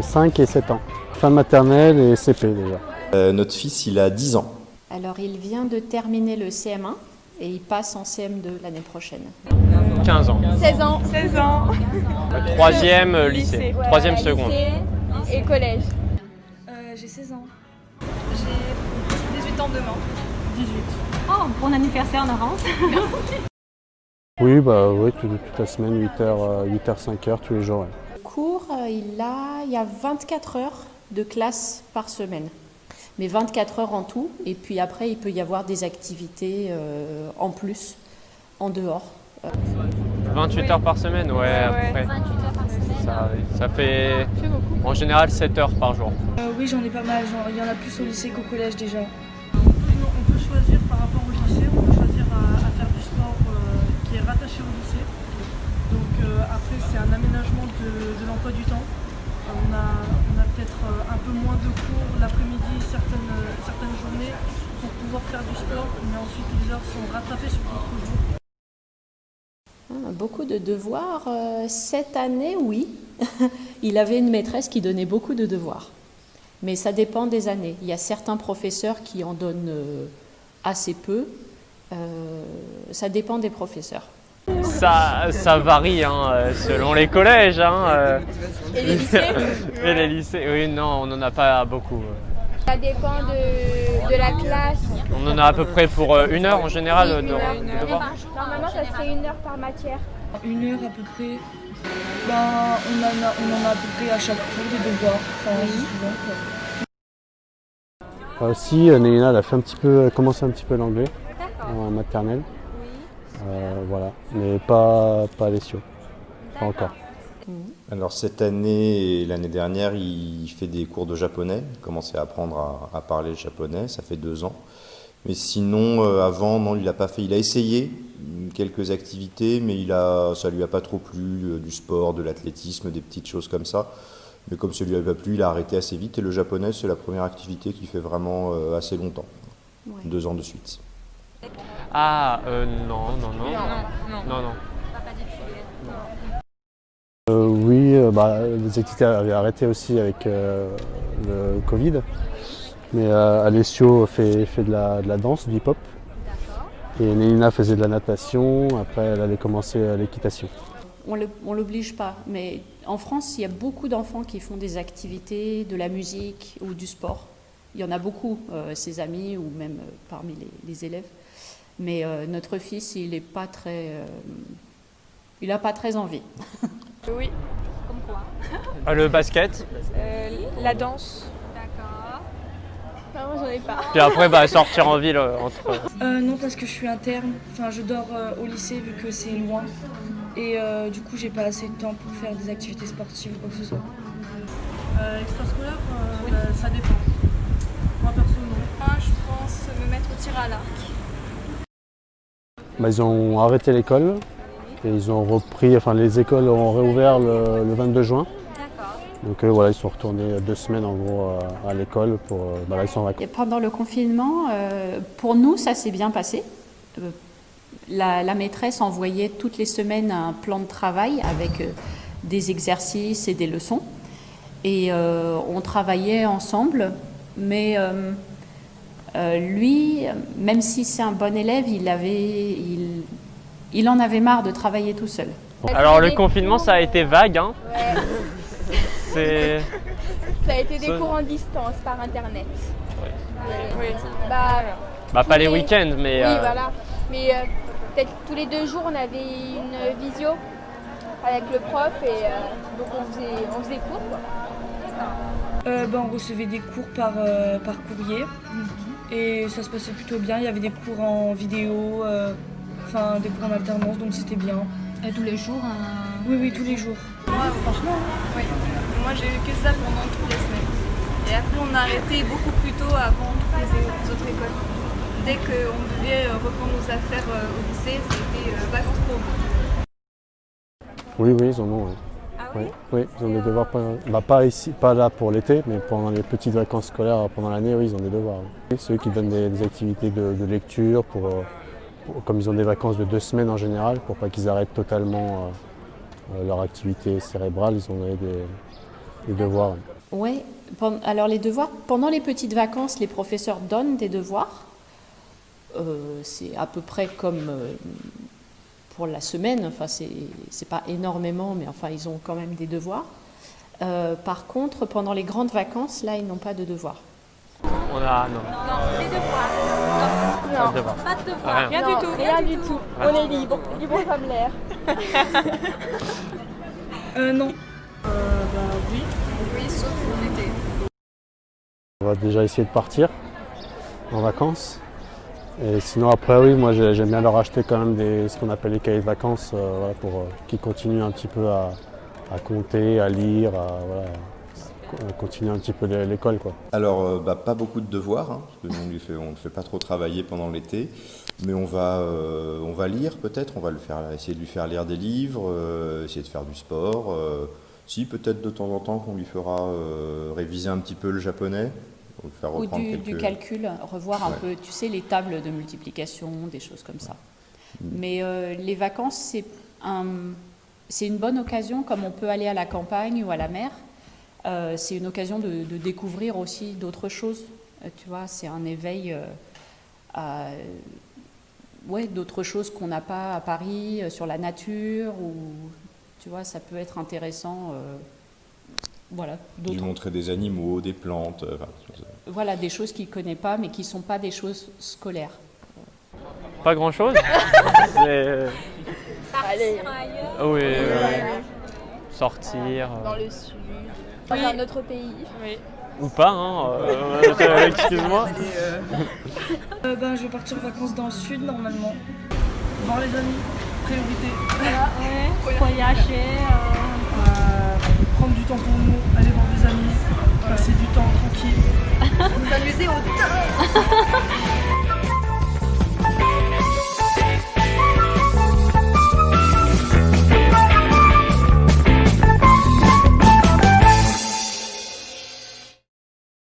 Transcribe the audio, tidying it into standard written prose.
5 et 7 ans. Fin maternelle et CP déjà. Notre fils, il a 10 ans. Alors, il vient de terminer le CM1 et il passe en CM2 l'année prochaine. 15 ans. 16 ans. 16 ans. Troisième lycée. Ouais, Troisième seconde. lycée et collège. J'ai 16 ans. J'ai 18 ans demain. 18. Oh, bon anniversaire Laurence. Oui, toute la semaine, 8h, 5h tous les jours. Ouais. Le cours, il y a 24 heures de classe par semaine. Mais 24 heures en tout, et puis après, il peut y avoir des activités en plus, en dehors. 28 heures par semaine, ouais, à peu près. 28 heures par semaine. Ça fait en général 7 heures par jour. Oui, j'en ai pas mal. Il y en a plus au lycée qu'au collège déjà. On peut choisir par rapport au lycée, on peut choisir à faire du sport qui est rattaché au lycée. Donc après, c'est un aménagement de l'emploi du temps. On a peut-être un peu moins de cours l'après-midi, certaines journées pour pouvoir faire du sport, mais ensuite les heures sont rattrapées sur d'autres jours. Beaucoup de devoirs. Cette année, oui. Il avait une maîtresse qui donnait beaucoup de devoirs. Mais ça dépend des années. Il y a certains professeurs qui en donnent assez peu. Ça dépend des professeurs. Ça varie selon les collèges. Et les lycées? Et les lycées, oui, non, on n'en a pas beaucoup. Ça dépend de la classe. On en a à peu près pour 1 heure en général Oui, de devoirs. Normalement, ça serait 1 heure par matière. 1 heure à peu près. On en a à peu près à chaque cours des devoirs. Enfin, souvent, quoi. Aussi, Néina, elle a fait commencé un petit peu l'anglais en maternelle. Voilà, mais pas Alessio, pas encore. Alors cette année et l'année dernière, il fait des cours de japonais. Il commençait à apprendre à parler le japonais, ça fait 2 ans. Mais sinon, avant, non, il n'a pas fait. Il a essayé quelques activités, mais ça lui a pas trop plu, du sport, de l'athlétisme, des petites choses comme ça. Mais comme ça lui avait pas plu, il a arrêté assez vite. Et le japonais, c'est la première activité qu'il fait vraiment assez longtemps, 2 ans de suite. Ah, non. Oui, les activités avaient arrêté aussi avec le Covid. Mais Alessio fait de la danse, du hip-hop. Et Néina faisait de la natation. Après, elle allait commencer l'équitation. On ne l'oblige pas, mais en France, il y a beaucoup d'enfants qui font des activités, de la musique ou du sport. Il y en a beaucoup, ses amis ou même parmi les élèves. Mais notre fils, il n'a pas très envie. Oui. Comme quoi? Le basket, La danse. D'accord. Non, moi, j'en ai pas. puis après sortir en ville entre... Non, parce que je suis interne. Enfin, je dors au lycée vu que c'est loin. Et du coup, j'ai pas assez de temps pour faire des activités sportives ou quoi que ce soit. Extrascolaire, ça dépend. Moi, perso, non. Moi, je pense me mettre au tir à l'arc. Ils ont arrêté l'école et ils ont repris, les écoles ont réouvert le 22 juin. D'accord. Donc voilà, ils sont retournés 2 semaines en gros à l'école là ils sont en vacances. Et pendant le confinement, pour nous, ça s'est bien passé. La maîtresse envoyait toutes les semaines un plan de travail avec des exercices et des leçons. Et on travaillait ensemble, mais lui, même si c'est un bon élève, il en avait marre de travailler tout seul. Alors le confinement, ça a été vague. Ouais. Ça a été des cours en distance par internet. Oui. Pas les week-ends, mais... Oui, voilà. Mais peut-être tous les 2 jours, on avait une visio avec le prof et donc on faisait cours, quoi. On recevait des cours par courrier et ça se passait plutôt bien. Il y avait des cours en vidéo, des cours en alternance, donc c'était bien. Et tous les jours Oui, tous les jours. Moi, franchement, oui. Moi, j'ai eu que ça pendant toutes les semaines. Et après, on a arrêté beaucoup plus tôt avant toutes les autres écoles. Dès qu'on devait reprendre nos affaires au lycée, c'était vacances pour vous. Oui, ils en ont. Ouais. Ah oui? Oui, ils ont des devoirs, pas ici, pas là pour l'été, mais pendant les petites vacances scolaires pendant l'année, oui, ils ont des devoirs. Oui. C'est eux qui donnent des activités de lecture, comme ils ont des vacances de 2 semaines en général, pour pas qu'ils arrêtent totalement leur activité cérébrale, ils ont donné les devoirs. Ouais, alors les devoirs, pendant les petites vacances, les professeurs donnent des devoirs. C'est à peu près comme pour la semaine, enfin c'est pas énormément, mais enfin ils ont quand même des devoirs. Par contre, pendant les grandes vacances, là, ils n'ont pas de devoirs. On a, non. Non, les devoirs. Pas de devoirs. Pas de devoirs. Rien. Non, rien du tout. On est libre, libre comme l'air. Non. Oui. Oui, sauf l'été. On va déjà essayer de partir en vacances. Et sinon après oui, moi j'aime bien leur acheter quand même ce qu'on appelle les cahiers de vacances voilà, pour qu'ils continuent un petit peu à compter, à lire, à continuer un petit peu l'école, quoi. Alors, pas beaucoup de devoirs, hein, parce que nous, on ne fait pas trop travailler pendant l'été, mais on va lire peut-être, on va essayer de lui faire lire des livres, essayer de faire du sport. Si, peut-être de temps en temps qu'on lui fera réviser un petit peu le japonais, ou faire Ou reprendre du calcul, revoir un peu, tu sais, les tables de multiplication, des choses comme ça. Mais les vacances, c'est une bonne occasion, comme on peut aller à la campagne ou à la mer. C'est une occasion de découvrir aussi d'autres choses. Tu vois, c'est un éveil à d'autres choses qu'on n'a pas à Paris, sur la nature, ou tu vois, ça peut être intéressant. Voilà, lui montrer des animaux, des plantes. Voilà, des choses qu'il ne connaît pas, mais qui ne sont pas des choses scolaires. Pas grand-chose. Allez, Oui. Sortir. dans le sud, dans un autre pays. Oui. Ou pas, hein. Excuse-moi. Je vais partir en vacances dans le sud normalement. Voir les amis, priorité. Voyager. Prendre du temps pour nous, aller voir des amis, passer du temps tranquille. Nous amuser au